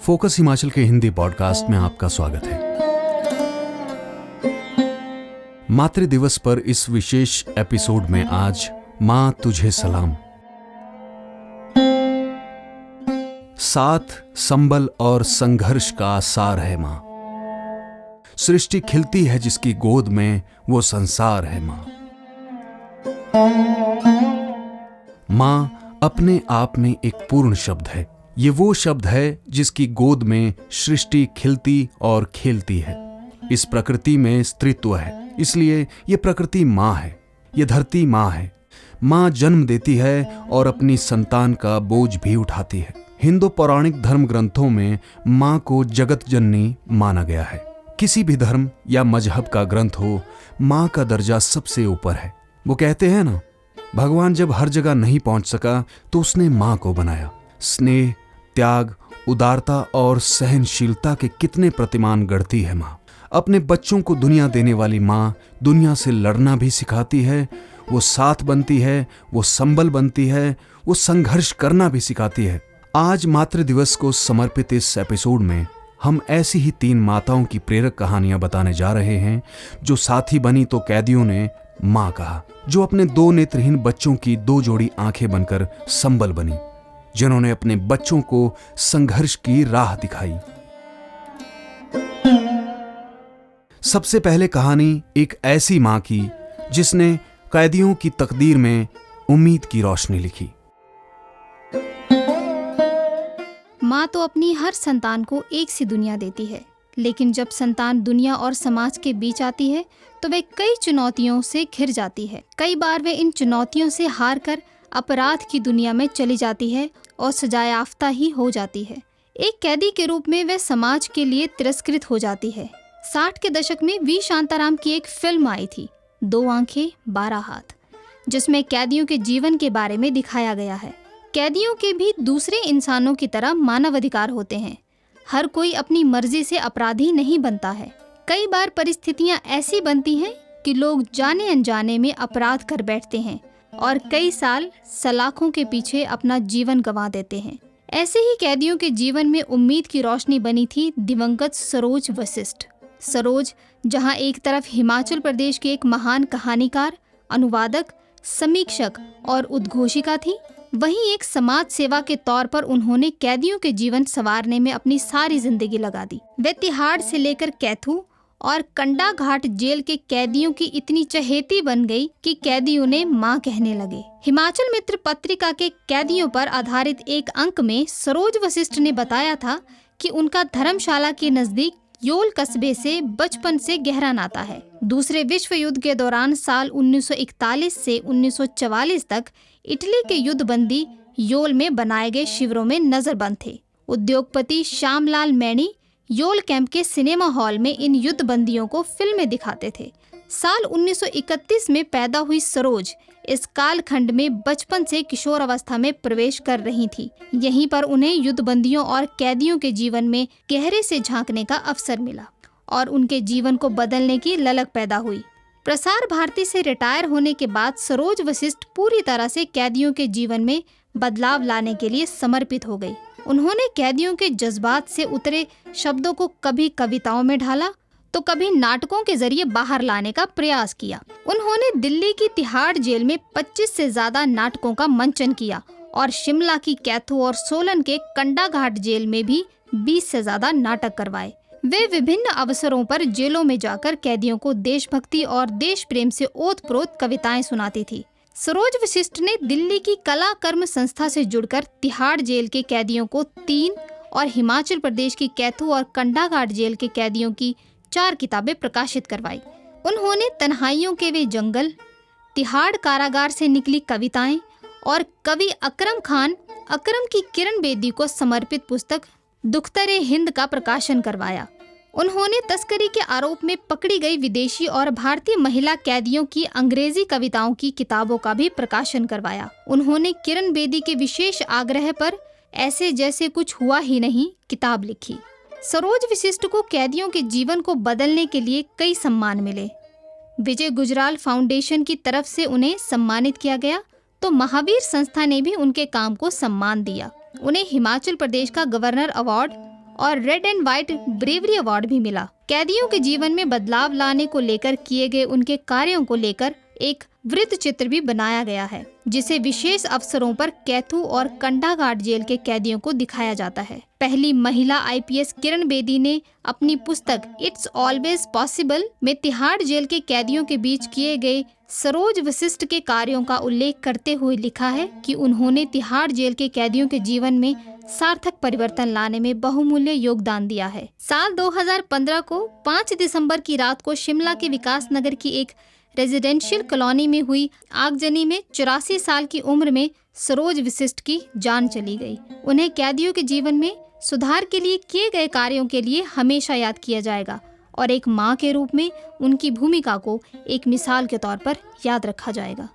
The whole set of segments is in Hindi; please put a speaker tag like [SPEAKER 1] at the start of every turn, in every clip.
[SPEAKER 1] फोकस हिमाचल के हिंदी पॉडकास्ट में आपका स्वागत है। मातृ दिवस पर इस विशेष एपिसोड में आज मां तुझे सलाम। साथ, संबल और संघर्ष का सार है मां। सृष्टि खिलती है जिसकी गोद में, वो संसार है मां। मां अपने आप में एक पूर्ण शब्द है। ये वो शब्द है जिसकी गोद में सृष्टि खिलती और खेलती है। इस प्रकृति में स्त्रीत्व है, इसलिए ये प्रकृति मां है। ये धरती मां है। मां जन्म देती है और अपनी संतान का बोझ भी उठाती है। हिंदू पौराणिक धर्म ग्रंथों में मां को जगत जननी माना गया है। किसी भी धर्म या मजहब का ग्रंथ हो, मां का दर्जा सबसे ऊपर है। वो कहते हैं ना, भगवान जब हर जगह नहीं पहुंच सका तो उसने मां को बनाया। स्नेह, त्याग, उदारता और सहनशीलता के कितने प्रतिमान गढ़ती है मां। अपने बच्चों को दुनिया देने वाली मां दुनिया से लड़ना भी सिखाती है। वो साथ बनती है, वो संबल बनती है, वो संघर्ष करना भी सिखाती है। आज मातृ दिवस को समर्पित इस एपिसोड में हम ऐसी ही 3 माताओं की प्रेरक कहानियां बताने जा रहे हैं, जो साथी बनी तो कैदियों ने मां कहा, जो अपने 2 नेत्रहीन बच्चों की 2 जोड़ी आंखें बनकर संबल बनी, जिन्होंने अपने बच्चों को संघर्ष की राह दिखाई। सबसे पहले कहानी एक ऐसी मां की जिसने कैदियों की तकदीर में उम्मीद की रोशनी लिखी।
[SPEAKER 2] माँ तो अपनी हर संतान को एक सी दुनिया देती है, लेकिन जब संतान दुनिया और समाज के बीच आती है तो वे कई चुनौतियों से घिर जाती है। कई बार वे इन चुनौतियों से हार कर अपराध की दुनिया में चली जाती है और सजायाफ्ता ही हो जाती है। एक कैदी के रूप में वे समाज के लिए तिरस्कृत हो जाती है। 60 के दशक में वी शांताराम की एक फिल्म आई थी, 2 आंखें 12 हाथ, जिसमें कैदियों के जीवन के बारे में दिखाया गया है। कैदियों के भी दूसरे इंसानों की तरह मानव अधिकार होते हैं। हर कोई अपनी मर्जी से अपराधी नहीं बनता है। कई बार परिस्थितियां ऐसी बनती हैं कि लोग जाने अनजाने में अपराध कर बैठते हैं और कई साल सलाखों के पीछे अपना जीवन गंवा देते हैं। ऐसे ही कैदियों के जीवन में उम्मीद की रोशनी बनी थी दिवंगत सरोज वशिष्ठ। सरोज जहां एक तरफ हिमाचल प्रदेश की एक महान कहानीकार, अनुवादक, समीक्षक और उद्घोषिका थी, वहीं एक समाज सेवा के तौर पर उन्होंने कैदियों के जीवन संवारने में अपनी सारी जिंदगी लगा दी। वे तिहाड़ से लेकर कैथू और कंडा घाट जेल के कैदियों की इतनी चहेती बन गई कि कैदियों ने मां कहने लगे। हिमाचल मित्र पत्रिका के कैदियों पर आधारित एक अंक में सरोज वशिष्ठ ने बताया था कि उनका धर्मशाला के नजदीक योल कस्बे से बचपन से गहरा नाता है। दूसरे विश्व युद्ध के दौरान साल 1941 से 1944 तक इटली के युद्धबंदी योल में बनाए गए शिविरों में नजरबंद थे। उद्योगपति श्यामलाल मैनी योल कैंप के सिनेमा हॉल में इन युद्धबंदियों को फिल्में दिखाते थे। साल 1931 में पैदा हुई सरोज इस कालखंड में बचपन से किशोर अवस्था में प्रवेश कर रही थी। यहीं पर उन्हें युद्धबंदियों और कैदियों के जीवन में गहरे से झांकने का अवसर मिला और उनके जीवन को बदलने की ललक पैदा हुई। प्रसार भारती से रिटायर होने के बाद सरोज वशिष्ठ पूरी तरह से कैदियों के जीवन में बदलाव लाने के लिए समर्पित हो गई। उन्होंने कैदियों के जज्बात से उतरे शब्दों को कभी कविताओं में ढाला तो कभी नाटकों के जरिए बाहर लाने का प्रयास किया। उन्होंने दिल्ली की तिहाड़ जेल में 25 से ज्यादा नाटकों का मंचन किया और शिमला की कैथू और सोलन के कंडा घाट जेल में भी 20 से ज्यादा नाटक करवाए। वे विभिन्न अवसरों पर जेलों में जाकर कैदियों को देशभक्ति और देश प्रेम से ओतप्रोत कविताएं सुनाती थी। सरोज वशिष्ठ ने दिल्ली की कला कर्म संस्था से जुड़कर तिहाड़ जेल के कैदियों को 3 और हिमाचल प्रदेश की कैथू और कंडा घाट जेल के कैदियों की 4 किताबें प्रकाशित करवाई। उन्होंने तन्हाइयों के वे जंगल, तिहाड़ कारागार से निकली कविताएं और कवि अकरम की किरण बेदी को समर्पित पुस्तक दुख्तरे हिंद का प्रकाशन करवाया। उन्होंने तस्करी के आरोप में पकड़ी गई विदेशी और भारतीय महिला कैदियों की अंग्रेजी कविताओं की किताबों का भी प्रकाशन करवाया। उन्होंने किरण बेदी के विशेष आग्रह पर ऐसे जैसे कुछ हुआ ही नहीं किताब लिखी। सरोज वशिष्ठ को कैदियों के जीवन को बदलने के लिए कई सम्मान मिले। विजय गुजराल फाउंडेशन की तरफ से उन्हें सम्मानित किया गया तो महावीर संस्था ने भी उनके काम को सम्मान दिया। उन्हें हिमाचल प्रदेश का गवर्नर अवार्ड और red and white bravery award भी मिला। कैदियों के जीवन में बदलाव लाने को लेकर किए गए उनके कार्यों को लेकर एक वृत्त चित्र भी बनाया गया है, जिसे विशेष अवसरों पर कैथू और कंडाघाट जेल के कैदियों को दिखाया जाता है। पहली महिला आईपीएस किरण बेदी ने अपनी पुस्तक इट्स ऑलवेज पॉसिबल में तिहाड़ जेल के कैदियों के बीच किए गए सरोज वशिष्ठ के कार्यों का उल्लेख करते हुए लिखा है कि उन्होंने तिहाड़ जेल के कैदियों के जीवन में सार्थक परिवर्तन लाने में बहुमूल्य योगदान दिया है। साल 2015 को 5 दिसंबर की रात को शिमला के विकास नगर की एक रेजिडेंशियल कॉलोनी में हुई आगजनी में 84 साल की उम्र में सरोज वशिष्ठ की जान चली गई। उन्हें कैदियों के जीवन में सुधार के लिए किए गए कार्यों के लिए हमेशा याद किया जाएगा और एक मां के रूप में उनकी भूमिका को एक मिसाल के तौर पर याद रखा जाएगा।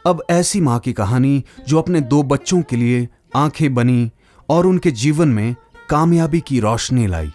[SPEAKER 1] अब ऐसी मां की कहानी जो अपने 2 बच्चों के लिए आंखें बनी और उनके जीवन में कामयाबी की रोशनी लाई।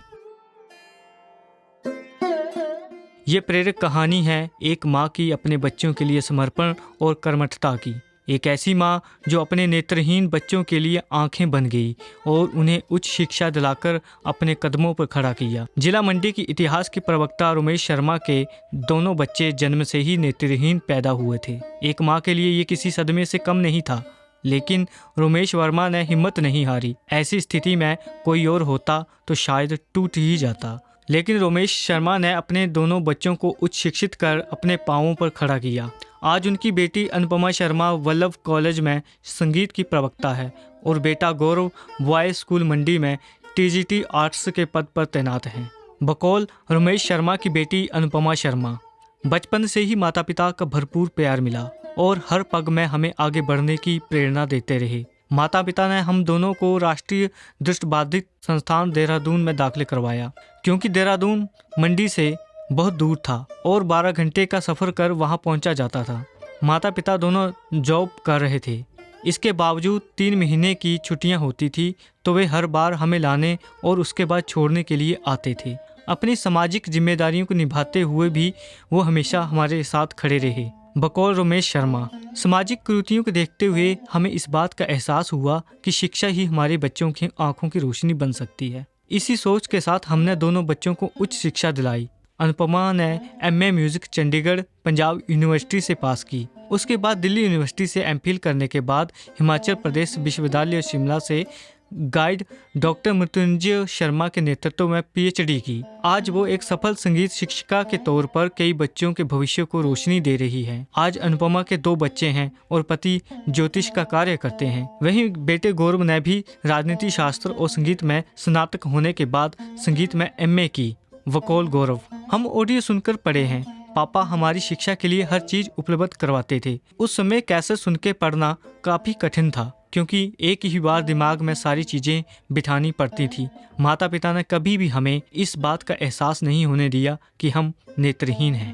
[SPEAKER 3] ये प्रेरक कहानी है एक माँ की अपने बच्चों के लिए समर्पण और कर्मठता की। एक ऐसी माँ जो अपने नेत्रहीन बच्चों के लिए आंखें बन गई और उन्हें उच्च शिक्षा दिलाकर अपने कदमों पर खड़ा किया। जिला मंडी की इतिहास की प्रवक्ता रोमेश शर्मा के दोनों बच्चे जन्म से ही नेत्रहीन पैदा हुए थे। एक माँ के लिए ये किसी सदमे से कम नहीं था, लेकिन रोमेश वर्मा ने हिम्मत नहीं हारी। ऐसी स्थिति में कोई और होता तो शायद टूट ही जाता, लेकिन रोमेश शर्मा ने अपने दोनों बच्चों को उच्च शिक्षित कर अपने पांवों पर खड़ा किया। आज उनकी बेटी अनुपमा शर्मा वल्लभ कॉलेज में संगीत की प्रवक्ता है और बेटा गौरव बॉयज स्कूल मंडी में टीजीटी आर्ट्स के पद पर तैनात हैं। बकौल रोमेश शर्मा की बेटी अनुपमा शर्मा, बचपन से ही माता पिता का भरपूर प्यार मिला और हर पग में हमें आगे बढ़ने की प्रेरणा देते रहे। माता पिता ने हम दोनों को राष्ट्रीय दृष्टिबाधित संस्थान देहरादून में दाखिले करवाया, क्योंकि देहरादून मंडी से बहुत दूर था और 12 घंटे का सफ़र कर वहां पहुंचा जाता था। माता पिता दोनों जॉब कर रहे थे। इसके बावजूद 3 महीने की छुट्टियां होती थी तो वे हर बार हमें लाने और उसके बाद छोड़ने के लिए आते थे। अपनी सामाजिक जिम्मेदारियों को निभाते हुए भी वो हमेशा हमारे साथ खड़े रहे। बकौल रोमेश शर्मा, सामाजिक कुरीतियों को देखते हुए हमें इस बात का एहसास हुआ कि शिक्षा ही हमारे बच्चों की आंखों की रोशनी बन सकती है। इसी सोच के साथ हमने दोनों बच्चों को उच्च शिक्षा दिलाई। अनुपमा ने MA music Chandigarh Punjab university से पास की। उसके बाद दिल्ली यूनिवर्सिटी से एमफिल करने के बाद हिमाचल प्रदेश विश्वविद्यालय शिमला से गाइड डॉक्टर मृत्युंजय शर्मा के नेतृत्व में पीएचडी की। आज वो एक सफल संगीत शिक्षिका के तौर पर कई बच्चों के भविष्य को रोशनी दे रही है। आज अनुपमा के 2 बच्चे हैं और पति ज्योतिष का कार्य करते हैं। वहीं बेटे गौरव ने भी राजनीति शास्त्र और संगीत में स्नातक होने के बाद संगीत में एमए की। वकौल गौरव, हम ऑडियो सुनकर पढ़े हैं। पापा हमारी शिक्षा के लिए हर चीज उपलब्ध करवाते थे। उस समय कैसे सुन के पढ़ना काफी कठिन था, क्योंकि एक ही बार दिमाग में सारी चीजें बिठानी पड़ती थी। माता पिता ने कभी भी हमें इस बात का एहसास नहीं होने दिया कि हम नेत्रहीन हैं।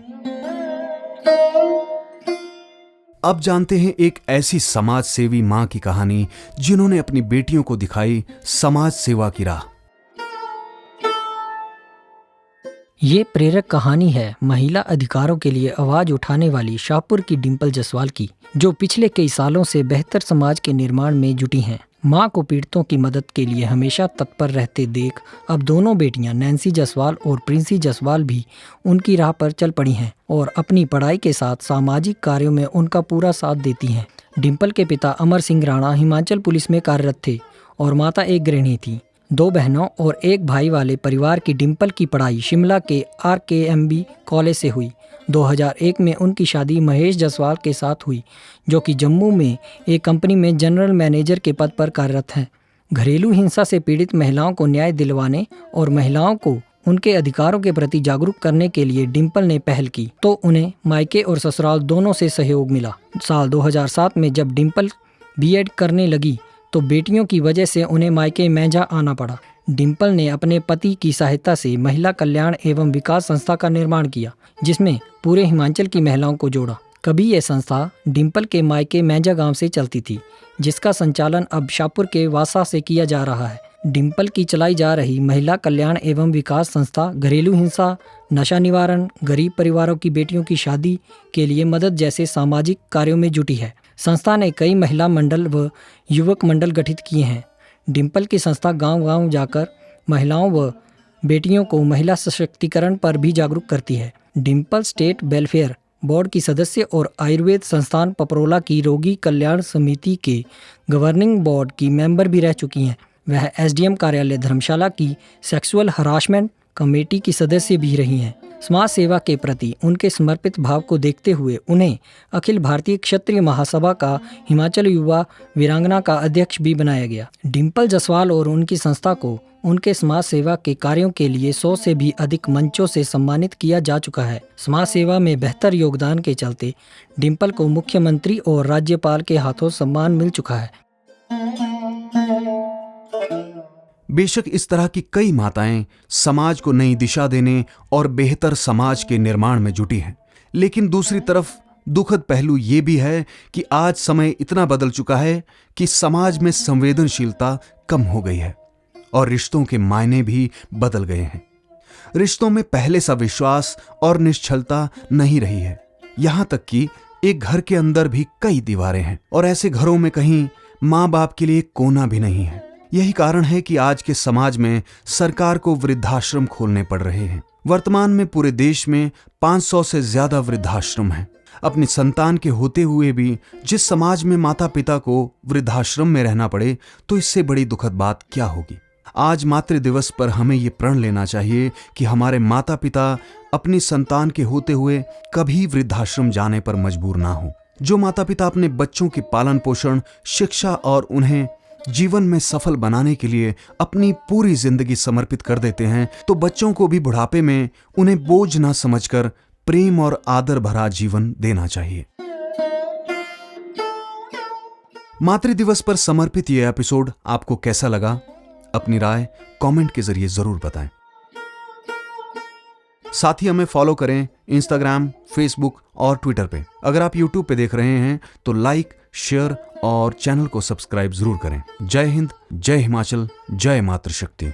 [SPEAKER 1] अब जानते हैं एक ऐसी समाज सेवी मां की कहानी जिन्होंने अपनी बेटियों को दिखाई समाज सेवा की राह।
[SPEAKER 4] ये प्रेरक कहानी है महिला अधिकारों के लिए आवाज उठाने वाली शाहपुर की डिंपल जसवाल की, जो पिछले कई सालों से बेहतर समाज के निर्माण में जुटी हैं। मां को पीड़ितों की मदद के लिए हमेशा तत्पर रहते देख अब दोनों बेटियां नैन्सी जसवाल और प्रिंसी जसवाल भी उनकी राह पर चल पड़ी हैं और अपनी पढ़ाई के साथ सामाजिक कार्यों में उनका पूरा साथ देती हैं। डिंपल के पिता अमर सिंह राणा हिमाचल पुलिस में कार्यरत थे और माता एक गृहिणी थी। 2 बहनों और 1 भाई वाले परिवार की डिंपल की पढ़ाई शिमला के RKMB कॉलेज से हुई। 2001 में उनकी शादी महेश जसवाल के साथ हुई, जो कि जम्मू में एक कंपनी में जनरल मैनेजर के पद पर कार्यरत हैं। घरेलू हिंसा से पीड़ित महिलाओं को न्याय दिलवाने और महिलाओं को उनके अधिकारों के प्रति जागरूक करने के लिए डिंपल ने पहल की, तो उन्हें मायके और ससुराल दोनों से सहयोग मिला। साल 2007 में जब डिंपल BEd करने लगी तो बेटियों की वजह से उन्हें मायके मेजा आना पड़ा। डिंपल ने अपने पति की सहायता से महिला कल्याण एवं विकास संस्था का निर्माण किया, जिसमें पूरे हिमाचल की महिलाओं को जोड़ा। कभी यह संस्था डिंपल के मायके मेजा गांव से चलती थी, जिसका संचालन अब शाहपुर के वासा से किया जा रहा है। डिंपल की चलाई जा रही महिला कल्याण एवं विकास संस्था घरेलू हिंसा, नशा निवारण, गरीब परिवारों की बेटियों की शादी के लिए मदद जैसे सामाजिक कार्यों में जुटी है। संस्था ने कई महिला मंडल व युवक मंडल गठित किए हैं। डिम्पल की संस्था गांव-गांव जाकर महिलाओं व बेटियों को महिला सशक्तिकरण पर भी जागरूक करती है। डिम्पल स्टेट वेलफेयर बोर्ड की सदस्य और आयुर्वेद संस्थान पपरोला की रोगी कल्याण समिति के गवर्निंग बोर्ड की मेंबर भी रह चुकी हैं। वह एसडीएम कार्यालय धर्मशाला की सेक्सुअल हरासमेंट कमेटी की सदस्य भी रही हैं। समाज सेवा के प्रति उनके समर्पित भाव को देखते हुए उन्हें अखिल भारतीय क्षत्रिय महासभा का हिमाचल युवा वीरांगना का अध्यक्ष भी बनाया गया। डिम्पल जसवाल और उनकी संस्था को उनके समाज सेवा के कार्यों के लिए 100 से भी अधिक मंचों से सम्मानित किया जा चुका है। समाज सेवा में बेहतर योगदान के चलते डिम्पल को मुख्यमंत्री और राज्यपाल के हाथों सम्मान मिल चुका है।
[SPEAKER 1] बेशक इस तरह की कई माताएं समाज को नई दिशा देने और बेहतर समाज के निर्माण में जुटी हैं, लेकिन दूसरी तरफ दुखद पहलू ये भी है कि आज समय इतना बदल चुका है कि समाज में संवेदनशीलता कम हो गई है और रिश्तों के मायने भी बदल गए हैं। रिश्तों में पहले सा विश्वास और निश्चलता नहीं रही है। यहां तक कि एक घर के अंदर भी कई दीवारें हैं और ऐसे घरों में कहीं माँ बाप के लिए कोना भी नहीं है। यही कारण है कि आज के समाज में सरकार को वृद्धाश्रम खोलने पड़ रहे हैं। वर्तमान में पूरे देश में 500 से ज्यादा वृद्धाश्रम हैं। अपनी संतान के होते हुए भी जिस समाज में माता पिता को वृद्धाश्रम में रहना पड़े, तो इससे बड़ी दुखद बात क्या होगी। आज मातृ दिवस पर हमें ये प्रण लेना चाहिए कि हमारे माता पिता अपनी संतान के होते हुए कभी वृद्धाश्रम जाने पर मजबूर ना हो। जो माता पिता अपने बच्चों के पालन पोषण, शिक्षा और उन्हें जीवन में सफल बनाने के लिए अपनी पूरी जिंदगी समर्पित कर देते हैं, तो बच्चों को भी बुढ़ापे में उन्हें बोझ ना समझकर प्रेम और आदर भरा जीवन देना चाहिए। मातृ दिवस पर समर्पित यह एपिसोड आपको कैसा लगा? अपनी राय कमेंट के जरिए जरूर बताएं। साथ ही हमें फॉलो करें इंस्टाग्राम, फेसबुक और ट्विटर पे। अगर आप यूट्यूब पे देख रहे हैं तो लाइक, शेयर और चैनल को सब्सक्राइब जरूर करें। जय हिंद, जय हिमाचल, जय मातृशक्ति।